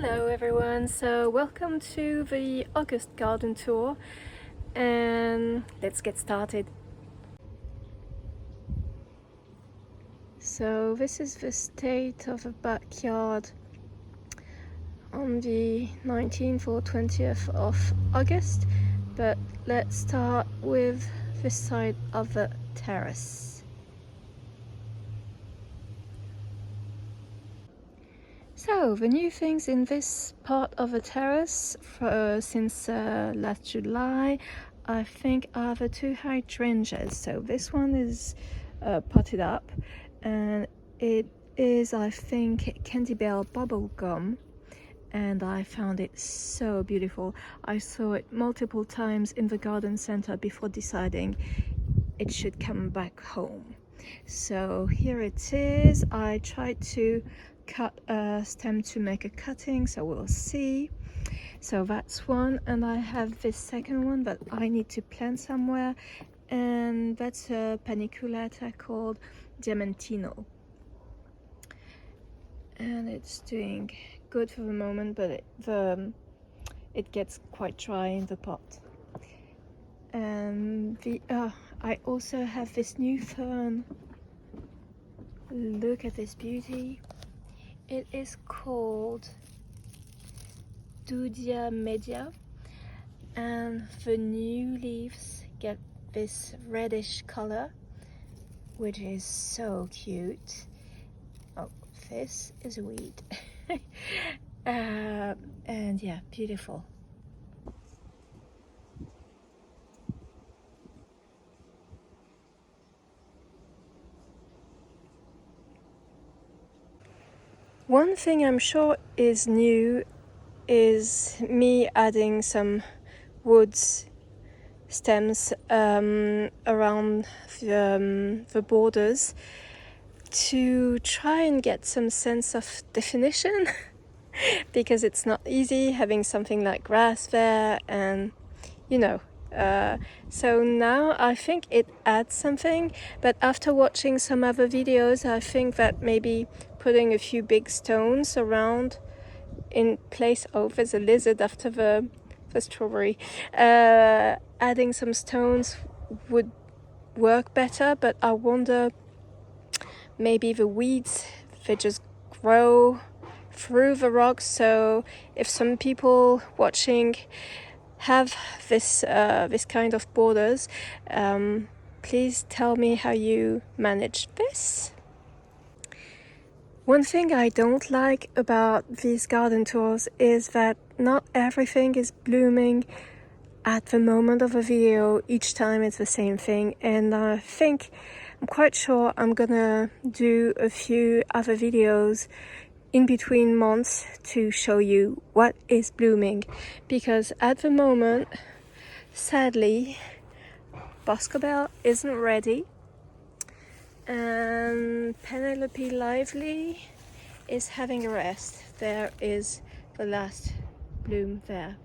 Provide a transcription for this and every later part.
Hello everyone, so welcome to the August garden tour and let's get started. So this is the state of the backyard on the 19th or 20th of August, but let's start with this side of the terrace. So, the new things in this part of the terrace since last July, I think, are the two hydrangeas. So this one is potted up, and it is, I think, Candy Bell bubble gum, and I found it so beautiful. I saw it multiple times in the garden center before deciding it should come back home. So here it is. I tried to cut a stem to make a cutting, so we'll see. So that's one, and I have this second one that I need to plant somewhere, and that's a paniculata called Diamantino, and it's doing good for the moment, but it gets quite dry in the pot. And I also have this new fern. Look at this beauty. It is called Dudia media, and the new leaves get this reddish color, which is so cute. Oh, this is a weed. And yeah, beautiful. One thing I'm sure is new is me adding some woods stems around the borders to try and get some sense of definition because it's not easy having something like grass there, and so now I think it adds something, but after watching some other videos, I think that maybe putting a few big stones around in place, oh, there's a lizard after the strawberry, adding some stones would work better, but I wonder, maybe the weeds, they just grow through the rocks. So if some people watching have this kind of borders, please tell me how you manage this. One thing I don't like about these garden tours is that not everything is blooming at the moment of a video. Each time it's the same thing, and I think, I'm quite sure I'm gonna do a few other videos in between months to show you what is blooming, because at the moment, sadly, Boscobel isn't ready, and Penelope Lively is having a rest. There is the last bloom there,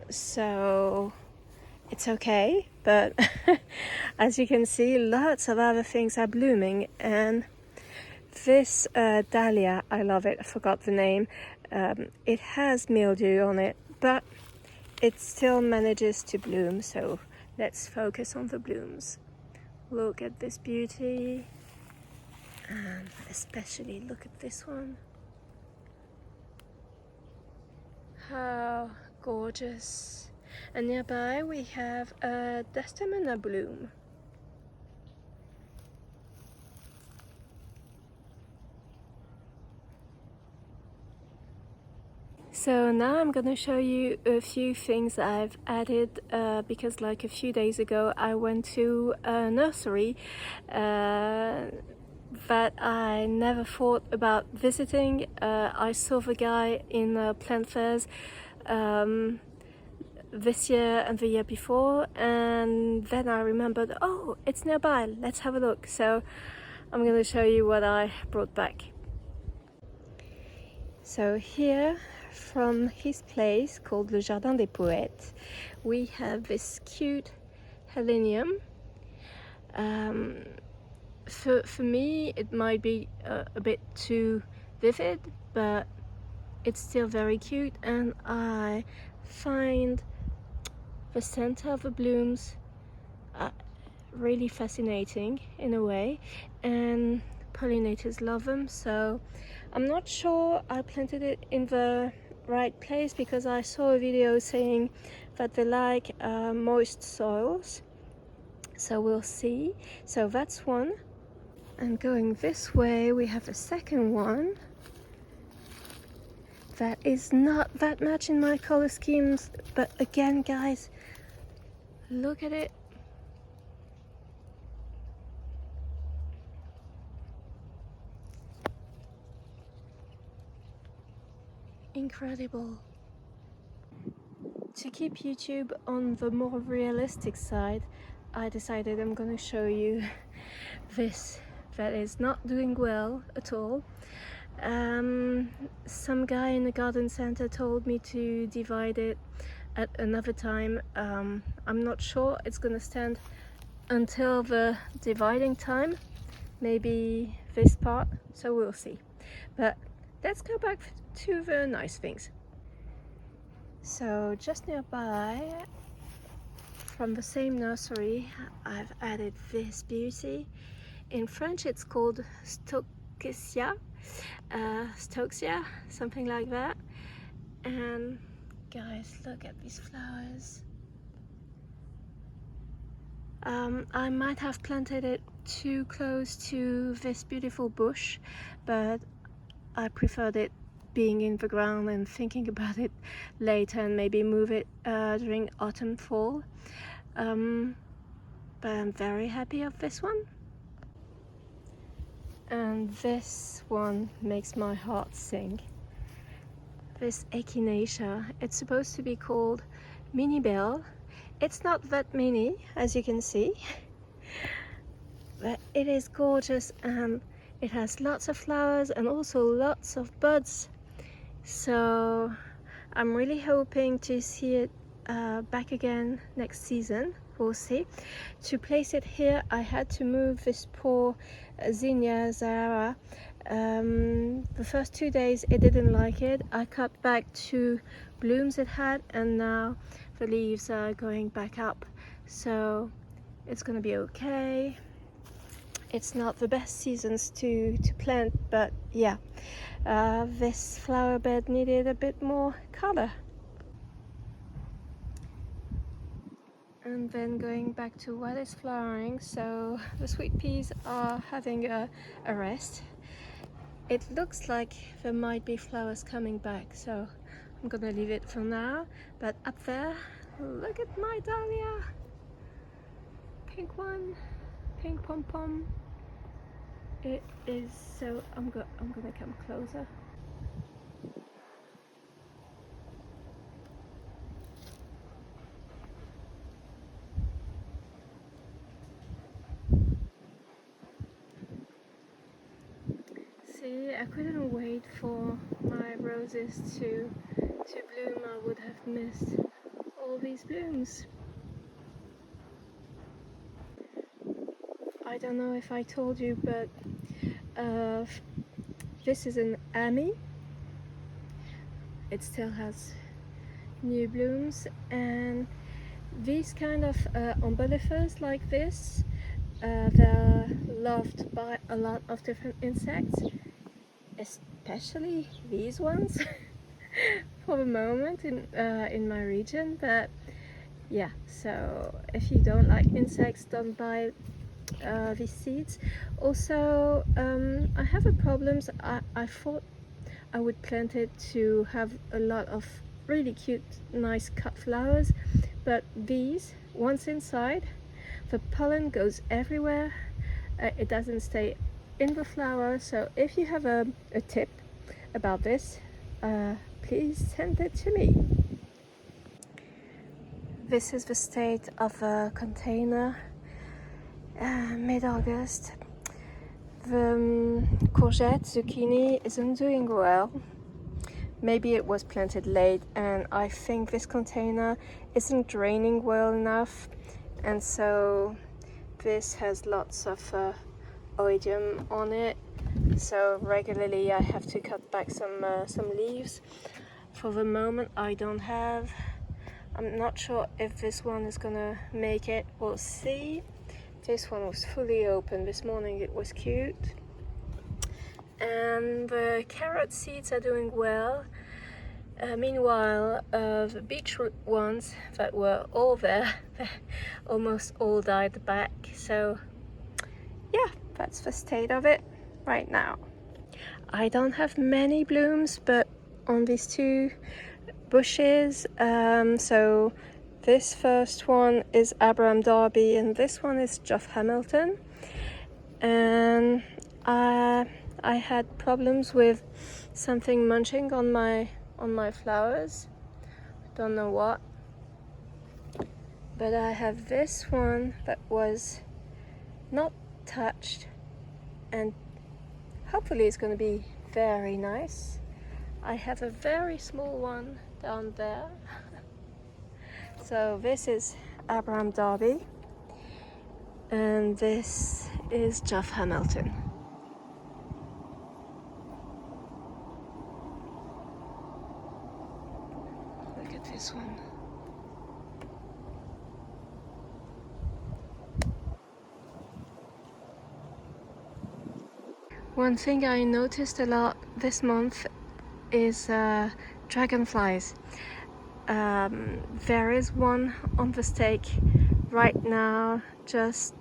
so it's okay, but as you can see, lots of other things are blooming, and this dahlia, I love it, I forgot the name. It has mildew on it, but it still manages to bloom, so let's focus on the blooms. Look at this beauty, and especially look at this one. How gorgeous. And nearby we have a Desdemona bloom. So now I'm gonna show you a few things I've added, because like a few days ago I went to a nursery that I never thought about visiting. I saw the guy in plant fairs this year and the year before, and then I remembered, oh, it's nearby, let's have a look. So I'm going to show you what I brought back. So here, from his place called Le Jardin des Poètes, we have this cute helenium. For me it might be a bit too vivid, but it's still very cute, and I find the center of the blooms really fascinating in a way, and pollinators love them. So I'm not sure I planted it in the right place, because I saw a video saying that they like moist soils, so we'll see. So that's one. And going this way we have a second one that is not that much in my color schemes, but again guys, look at it. Incredible. To keep YouTube on the more realistic side, I decided I'm gonna show you this that is not doing well at all. Some guy in the garden center told me to divide it at another time. I'm not sure it's gonna stand until the dividing time, maybe this part, so we'll see. But let's go back to the nice things. So just nearby, from the same nursery, I've added this beauty. In French it's called Stokesia, something like that. And guys, look at these flowers. I might have planted it too close to this beautiful bush, but I preferred it being in the ground and thinking about it later, and maybe move it during autumn, fall. But I'm very happy of this one. And this one makes my heart sing. This echinacea, it's supposed to be called mini bell. It's not that mini, as you can see, but it is gorgeous, and it has lots of flowers and also lots of buds. So I'm really hoping to see it back again next season. We'll see. To place it here, I had to move this poor Zinnia Zara. The first 2 days it didn't like it. I cut back 2 blooms it had, and now the leaves are going back up, so it's gonna be okay. It's not the best seasons to plant, but yeah, this flower bed needed a bit more color. And then going back to what is flowering, so the sweet peas are having a rest. It looks like there might be flowers coming back, so I'm gonna leave it for now. But up there, look at my dahlia, pink one, pink pom-pom. It is so, I'm gonna come closer. See, I couldn't wait for my roses to bloom. I would have missed all these blooms. I don't know if I told you, but this is an Ami. It still has new blooms, and these kind of umbellifers like this, they're loved by a lot of different insects, especially these ones for the moment in my region. But yeah, so if you don't like insects, don't buy these seeds. Also, I have a problem. I thought I would plant it to have a lot of really cute, nice cut flowers, but these, once inside, the pollen goes everywhere. It doesn't stay in the flower. So if you have a tip about this, please send it to me. This is the state of a container mid-August. The courgette, zucchini isn't doing well. Maybe it was planted late, and I think this container isn't draining well enough, and so this has lots of oidium on it. so regularly I have to cut back some leaves. For the moment I don't have. I'm not sure if this one is gonna make it, we'll see. This one was fully open this morning, it was cute. And the carrot seeds are doing well. Meanwhile, the beetroot ones that were all there, almost all died back. So yeah, that's the state of it right now. I don't have many blooms, but on these two bushes, so this first one is Abraham Darby and this one is Geoff Hamilton. And I had problems with something munching on my flowers. Don't know what. But I have this one that was not touched, and hopefully it's going to be very nice. I have a very small one down there. So this is Abraham Darby and this is Geoff Hamilton. Look at this one. One thing I noticed a lot this month is dragonflies. There is one on the stake right now, just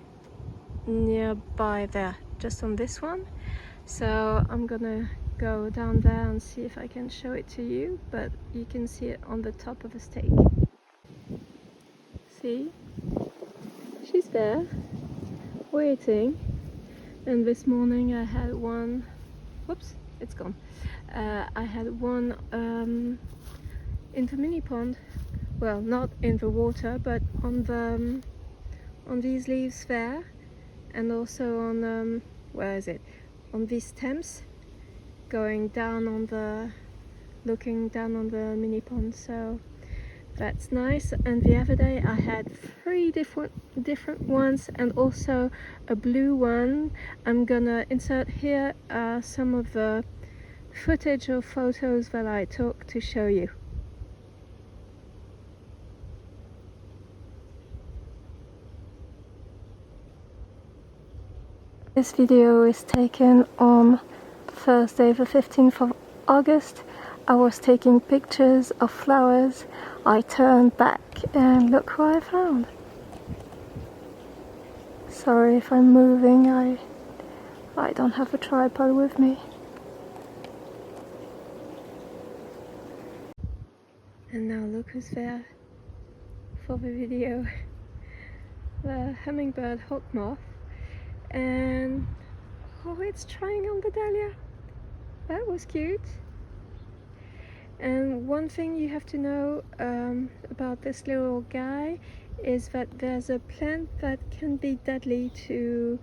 nearby there, just on this one. So I'm gonna go down there and see if I can show it to you, but you can see it on the top of the stake. See? She's there, waiting. And this morning I had one, whoops, it's gone. I had one in the mini pond, well, not in the water, but on these leaves there, and also on where is it? On these stems, going down on the, looking down on the mini pond. So that's nice. And the other day I had 3 different ones and also a blue one. I'm gonna insert here some of the footage or photos that I took to show you. This video is taken on Thursday the 15th of August. I was taking pictures of flowers. I turned back and look what I found. Sorry if I'm moving, I don't have a tripod with me. And now look who's there for the video. The hummingbird hawk moth. And oh, it's trying on the dahlia. That was cute. And one thing you have to know about this little guy is that there's a plant that can be deadly to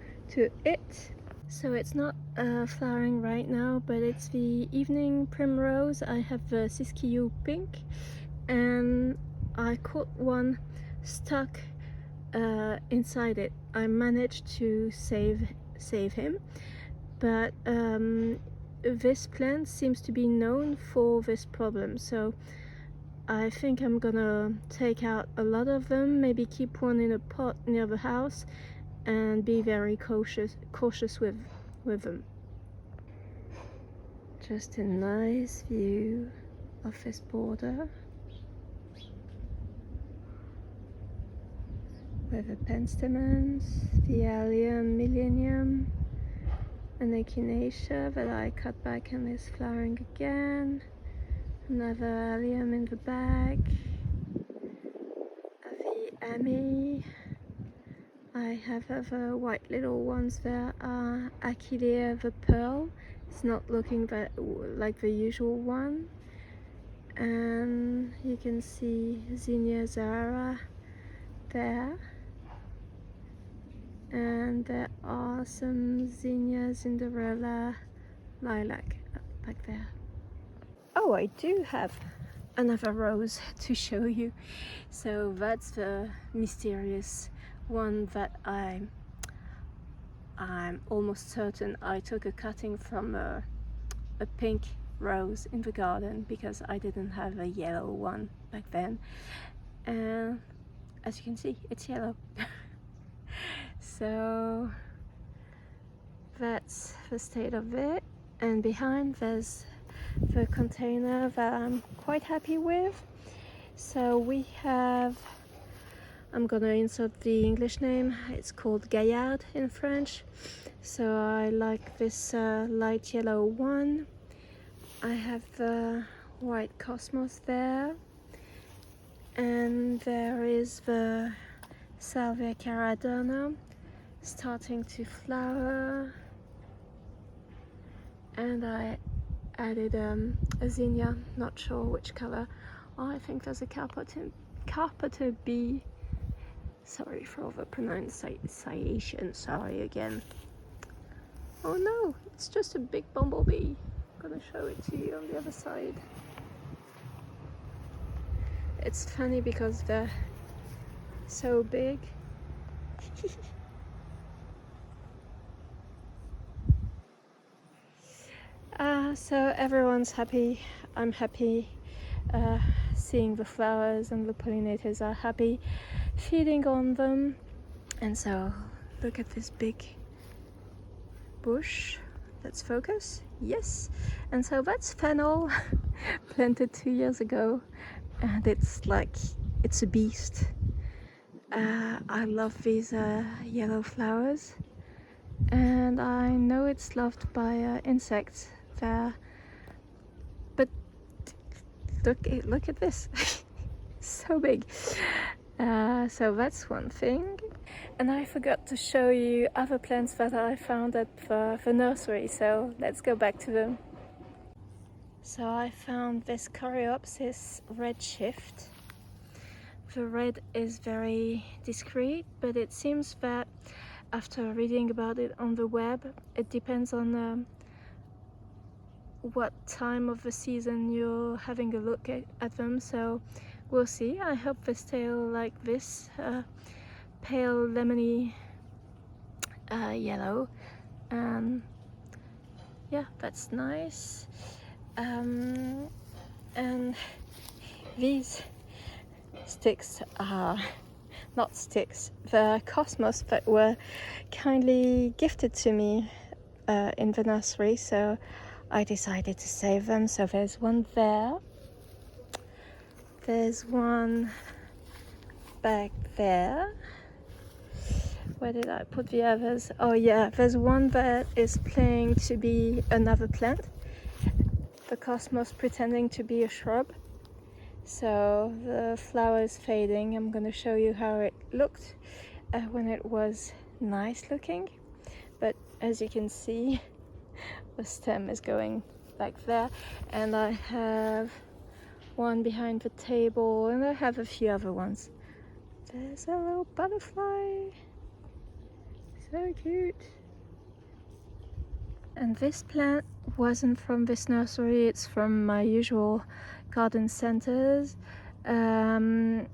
it. So it's not flowering right now, but it's the evening primrose. I have the Siskiyou pink, and I caught one stuck inside it. I managed to save him, but this plant seems to be known for this problem, so I think I'm gonna take out a lot of them, maybe keep one in a pot near the house and be very cautious with them. Just a nice view of this border with the penstemons, the allium millennium, an echinacea that I cut back and is flowering again, another allium in the back, the Ami. I have other white little ones there, Achillea the pearl. It's not looking that like the usual one. And you can see Zinnia Zara there. And there are some Zinnia Cinderella lilac back there. Oh, I do have another rose to show you. So that's the mysterious one that I I'm almost certain I took a cutting from a pink rose in the garden because I didn't have a yellow one back then, and as you can see, it's yellow. So that's the state of it, and behind there's the container that I'm quite happy with. So we have, I'm gonna insert the English name, it's called Gaillard in French. So I like this light yellow one. I have the white cosmos there, and there is the Salvia caradona starting to flower, and I added a zinnia, not sure which color. Oh, I think there's a carpenter bee. Sorry for the pronunciation, sorry again. Oh no, it's just a big bumblebee. I'm gonna show it to you on the other side. It's funny because they're so big. So everyone's happy, I'm happy, seeing the flowers, and the pollinators are happy feeding on them. And so look at this big bush. Let's focus. Yes. And so that's fennel, planted 2 years ago, and it's a beast. I love these yellow flowers, and I know it's loved by insects there, but look at this. So big. So that's one thing. And I forgot to show you other plants that I found at the nursery, so let's go back to them. So I found this Coreopsis redshift. The red is very discreet, but it seems that after reading about it on the web, it depends on what time of the season you're having a look at them, so we'll see. I hope they stay like this, pale lemony yellow, and yeah, that's nice. And these sticks are not sticks, the cosmos that were kindly gifted to me in the nursery, so I decided to save them. So there's one there, there's one back there. Where did I put the others? Oh yeah, there's one that is playing to be another plant, the cosmos pretending to be a shrub. So the flower is fading. I'm going to show you how it looked when it was nice looking, but as you can see, the stem is going back there, and I have one behind the table, and I have a few other ones. There's a little butterfly, so cute. And this plant wasn't from this nursery, it's from my usual garden centers, and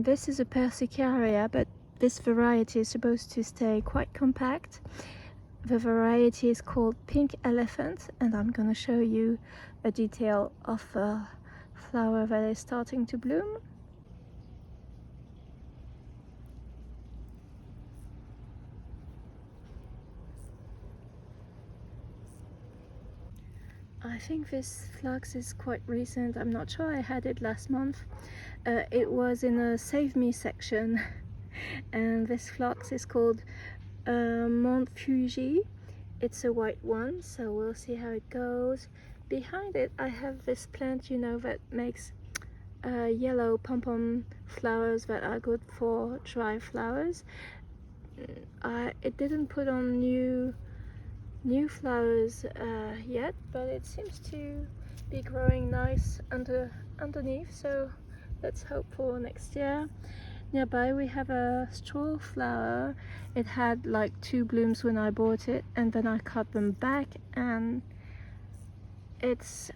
this is a persicaria, but this variety is supposed to stay quite compact. The variety is called Pink Elephant, and I'm going to show you a detail of a flower that is starting to bloom. I think this flux is quite recent. I'm not sure, I had it last month. It was in a Save Me section, and this flux is called Mont Fuji. It's a white one, so we'll see how it goes. Behind it I have this plant, you know, that makes yellow pom-pom flowers that are good for dry flowers. It didn't put on new flowers yet, but it seems to be growing nice underneath, so let's hope for next year. Nearby we have a straw flower. It had like 2 blooms when I bought it, and then I cut them back, and it's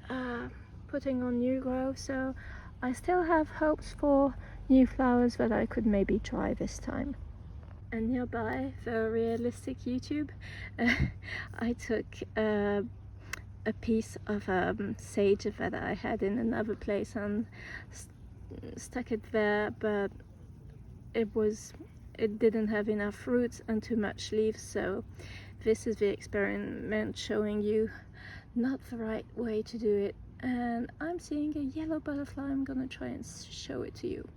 putting on new growth, so I still have hopes for new flowers that I could maybe try this time. And nearby, the realistic YouTube, I took a piece of sage that I had in another place and stuck it there, but it didn't have enough roots and too much leaves. So this is the experiment showing you not the right way to do it. And I'm seeing a yellow butterfly. I'm gonna try and show it to you.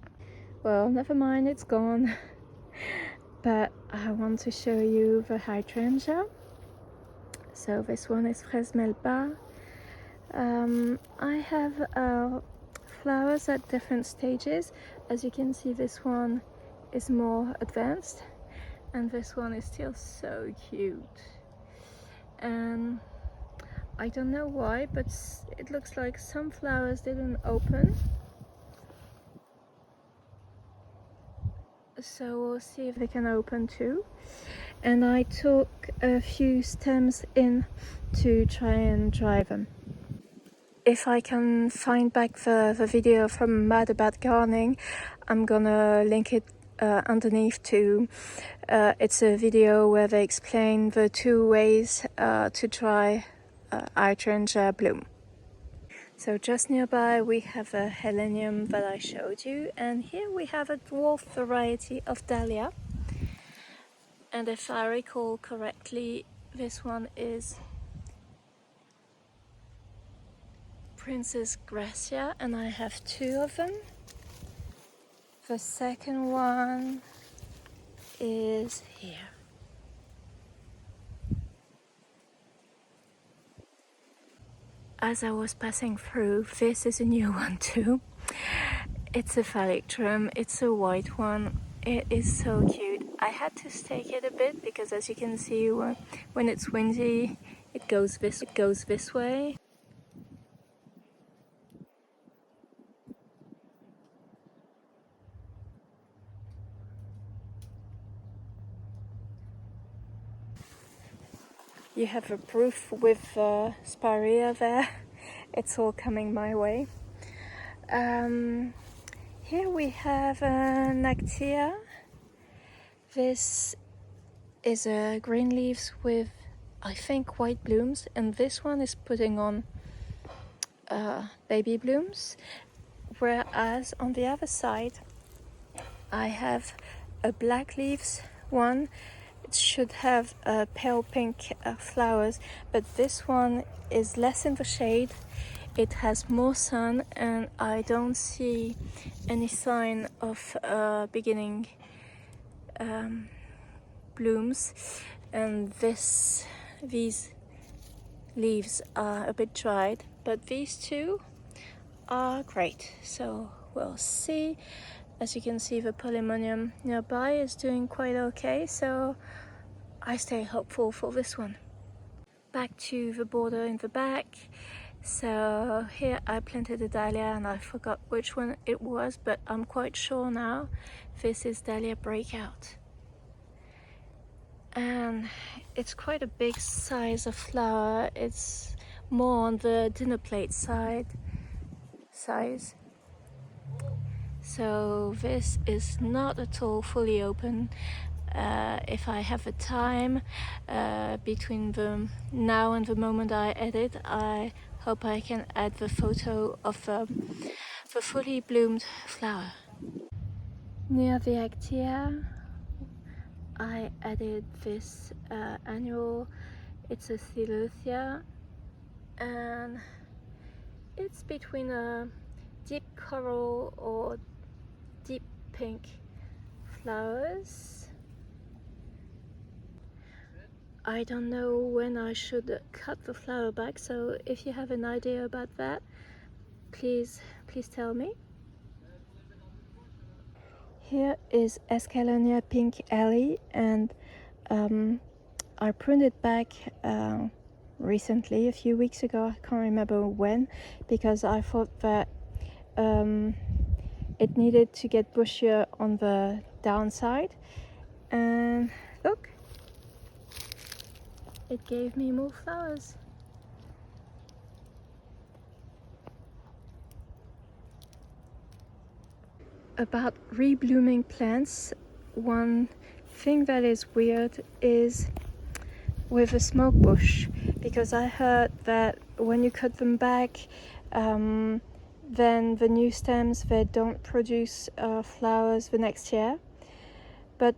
Well, never mind, it's gone. But I want to show you the hydrangea. So this one is fraise melba. I have flowers at different stages. As you can see, this one is more advanced and this one is still so cute. And I don't know why, but it looks like some flowers didn't open. So we'll see if they can open too. And I took a few stems in to try and dry them. If I can find back the video from Mad About Gardening, I'm gonna link it underneath too. It's a video where they explain the 2 ways to dry hydrangea bloom. So just nearby we have a helenium that I showed you, and here we have a dwarf variety of dahlia. And if I recall correctly, this one is Princess Gracia, and I have 2 of them. The second one is here. As I was passing through, this is a new one too. It's a phalictrum, it's a white one. It is so cute. I had to stake it a bit because, as you can see, when it's windy, it goes this way. You have a proof with spirea there. It's all coming my way. Here we have an actea. This is green leaves with, I think, white blooms, and this one is putting on baby blooms. Whereas on the other side, I have a black leaves one. It should have pale pink flowers, but this one is less in the shade. It has more sun, and I don't see any sign of beginning blooms. And these leaves are a bit dried, but these 2 are great. So we'll see. As you can see, the polemonium nearby is doing quite okay, so I stay hopeful for this one. Back to the border in the back. So here I planted a dahlia and I forgot which one it was, but I'm quite sure now this is Dahlia Breakout. And it's quite a big size of flower. It's more on the dinner plate size. So this is not at all fully open. If I have a time between now and the moment I edit, I hope I can add the photo of the fully bloomed flower. Near the actea, I added this annual. It's a celothea, and it's between a deep coral or deep pink flowers. I don't know when I should cut the flower back, so if you have an idea about that, please tell me. Here is Escalonia Pink Alley, and I pruned it back recently, a few weeks ago. I can't remember when, because I thought that it needed to get bushier on the downside. And look, it gave me more flowers. About reblooming plants, one thing that is weird is with a smoke bush, because I heard that when you cut them back, then the new stems, they don't produce flowers the next year. But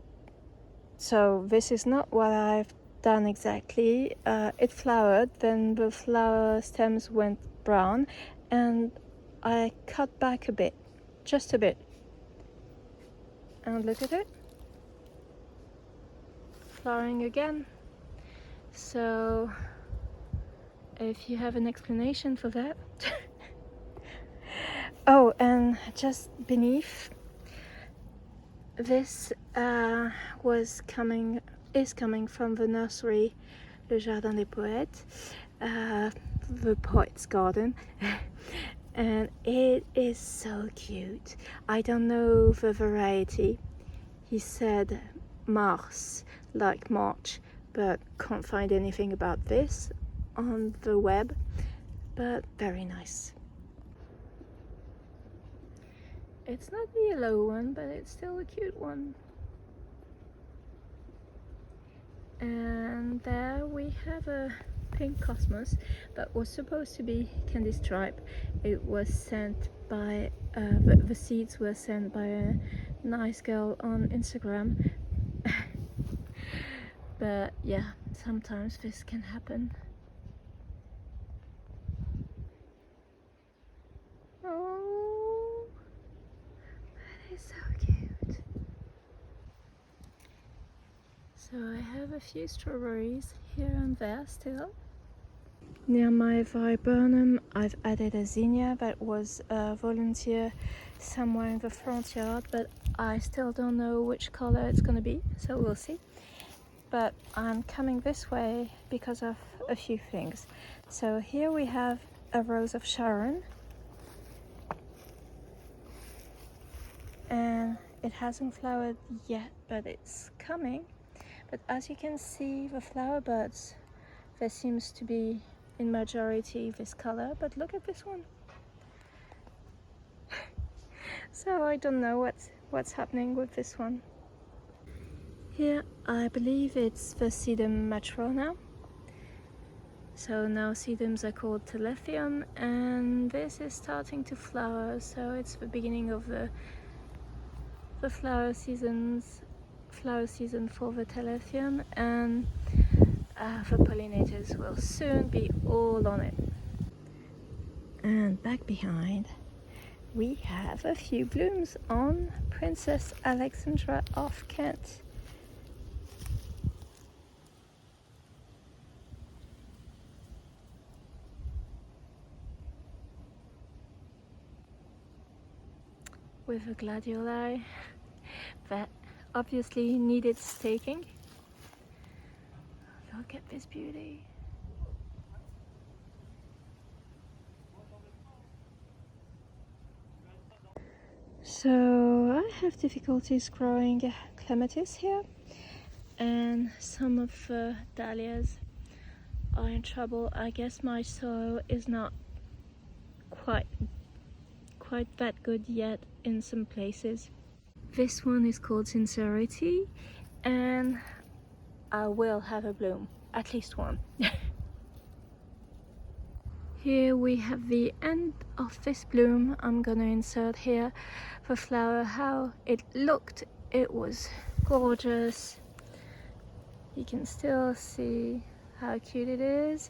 so this is not what I've done exactly. It flowered, then the flower stems went brown, and I cut back a bit, just a bit, and look at it, flowering again. So if you have an explanation for that. Oh, and just beneath this is coming from the nursery Le Jardin des Poètes, the poet's garden. And it is so cute. I don't know the variety. He said Mars, like March, but can't find anything about this on the web, but very nice. It's not the yellow one, but it's still a cute one. And there we have a pink cosmos that was supposed to be candy stripe. It was sent by the seeds were sent by a nice girl on Instagram. But yeah, sometimes this can happen. Oh, that is so cute. So I have a few strawberries here and there still. Near my viburnum, I've added a zinnia that was a volunteer somewhere in the front yard, but I still don't know which color it's gonna be, so we'll see. But I'm coming this way because of a few things. So here we have a rose of Sharon, and it hasn't flowered yet, but it's coming. But as you can see, the flower buds, there seems to be in majority this color, but look at this one. So I don't know what's happening with this one. Here I believe it's the sedum matrona. So now sedums are called Teletheum, and this is starting to flower, so it's the beginning of the flower season for the Teletheum, and the pollinators will soon be all on it. And back behind we have a few blooms on Princess Alexandra of Kent. With a gladioli that obviously needed staking. Look at this beauty. So I have difficulties growing clematis here, and some of the dahlias are in trouble. I guess my soil is not quite that good yet in some places. This one is called Sincerity, and I will have a bloom, at least one. Here we have the end of this bloom. I'm gonna insert here the flower, how it looked. It was gorgeous. You can still see how cute it is.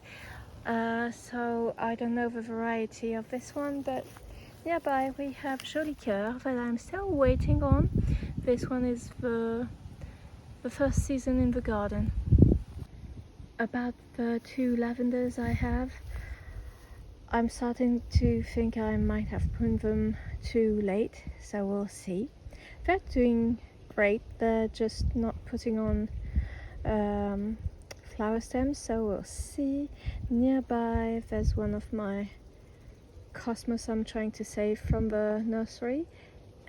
So I don't know the variety of this one, but nearby we have Joli Coeur that I'm still waiting on. This one is the first season in the garden. About the two lavenders I have, I'm starting to think I might have pruned them too late, so we'll see. They're doing great, they're just not putting on flower stems, so we'll see. Nearby there's one of my cosmos I'm trying to save from the nursery,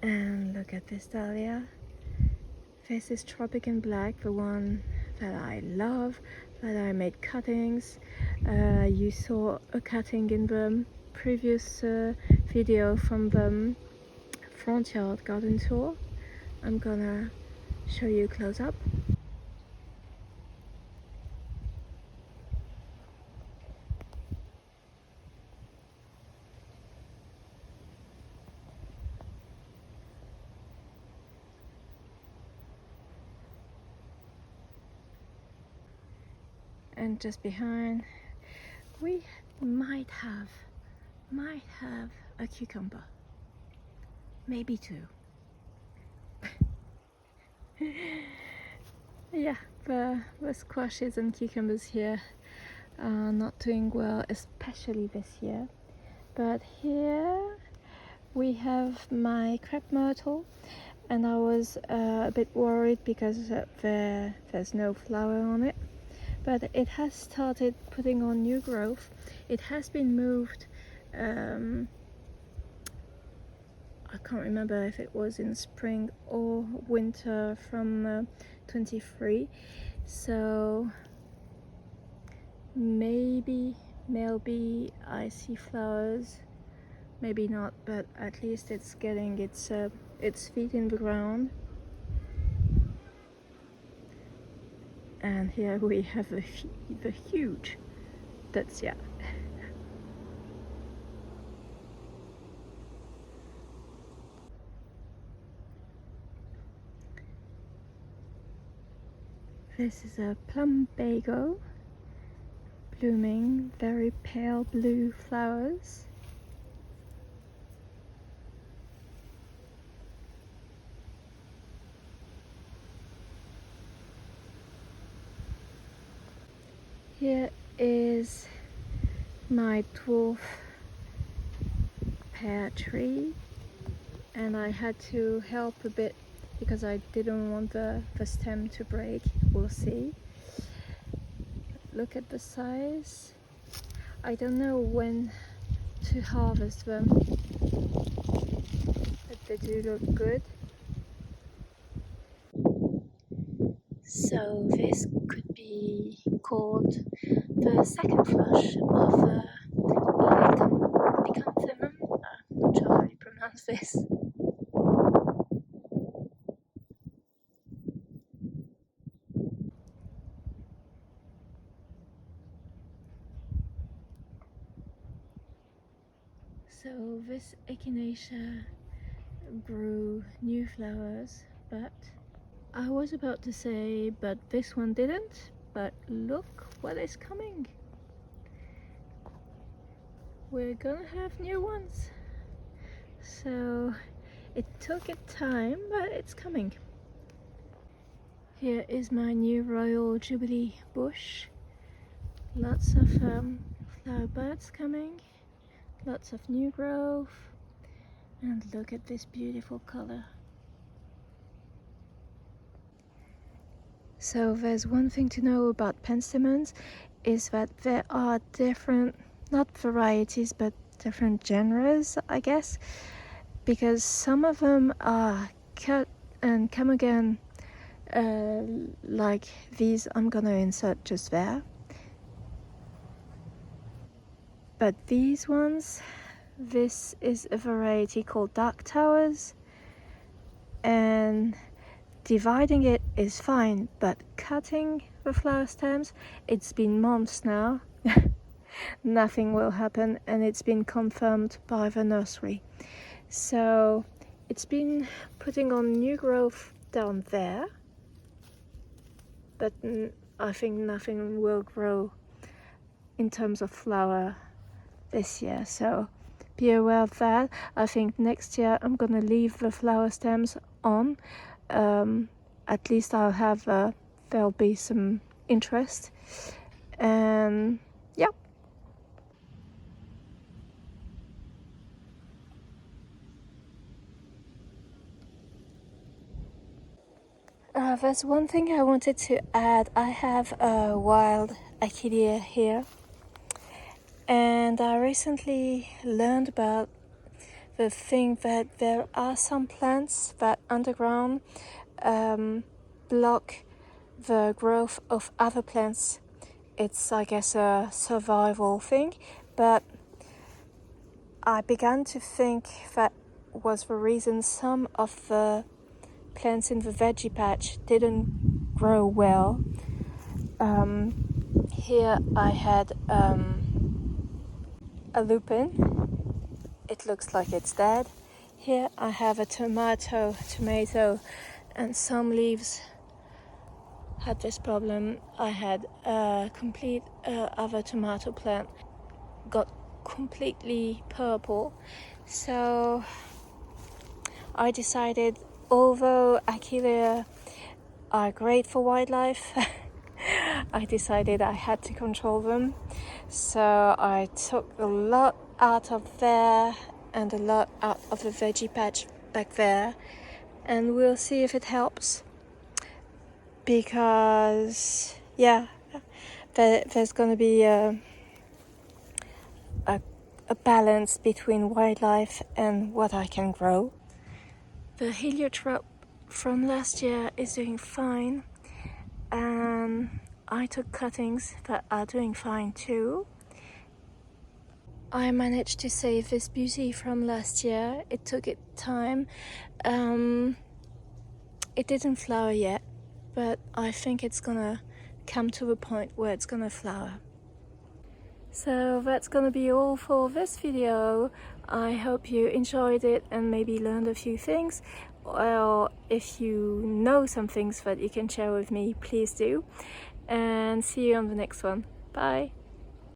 and look at this dahlia. This is Tropican Black, the one that I love, that I made cuttings. You saw a cutting in the previous video from the front yard garden tour. I'm gonna show you close up. And just behind, we might have a cucumber, maybe two. Yeah, the squashes and cucumbers here are not doing well, especially this year. But here we have my crab myrtle, and I was a bit worried because there's no flower on it. But it has started putting on new growth. It has been moved, I can't remember if it was in spring or winter from 23, so maybe I see flowers, maybe not, but at least it's getting its feet in the ground. And here we have the huge Datsia. This is a plumbago, blooming very pale blue flowers. Here is my dwarf pear tree, and I had to help a bit because I didn't want the stem to break. We'll see. Look at the size. I don't know when to harvest them, but they do look good. So this could be called the second flush of lycanthemum. I'm not sure how you pronounce this. So this echinacea grew new flowers, but I was about to say, but this one didn't. But look what is coming. We're gonna have new ones. So it took it time, but it's coming. Here is my new Royal Jubilee bush. Lots of flower buds coming, lots of new growth, and look at this beautiful color. So there's one thing to know about penstemons, is that there are different, not varieties, but different genres, I guess, because some of them are cut and come again, like these I'm gonna insert just there. But these ones, this is a variety called Dark Towers, and dividing it is fine, but cutting the flower stems, it's been months now. Nothing will happen, and it's been confirmed by the nursery. So it's been putting on new growth down there, but I think nothing will grow in terms of flower this year, so be aware of that. I think next year I'm gonna leave the flower stems on. At least I'll have there'll be some interest, and yeah. There's one thing I wanted to add. I have a wild orchidea here, and I recently learned about the thing that there are some plants that underground block the growth of other plants. It's, I guess, a survival thing, but I began to think that was the reason some of the plants in the veggie patch didn't grow well. Here I had a lupin. It looks like it's dead. Here I have a tomato, and some leaves had this problem. I had a complete other tomato plant got completely purple, so I decided, although Achillea are great for wildlife, I decided I had to control them. So I took a lot out of there and a lot out of the veggie patch back there, and we'll see if it helps, because yeah, there's going to be a balance between wildlife and what I can grow. The heliotrope from last year is doing fine, and I took cuttings that are doing fine too. I managed to save this beauty from last year. It took it time. It didn't flower yet, but I think it's gonna come to a point where it's gonna flower. So that's gonna be all for this video. I hope you enjoyed it and maybe learned a few things. Well, if you know some things that you can share with me, please do. And see you on the next one. Bye.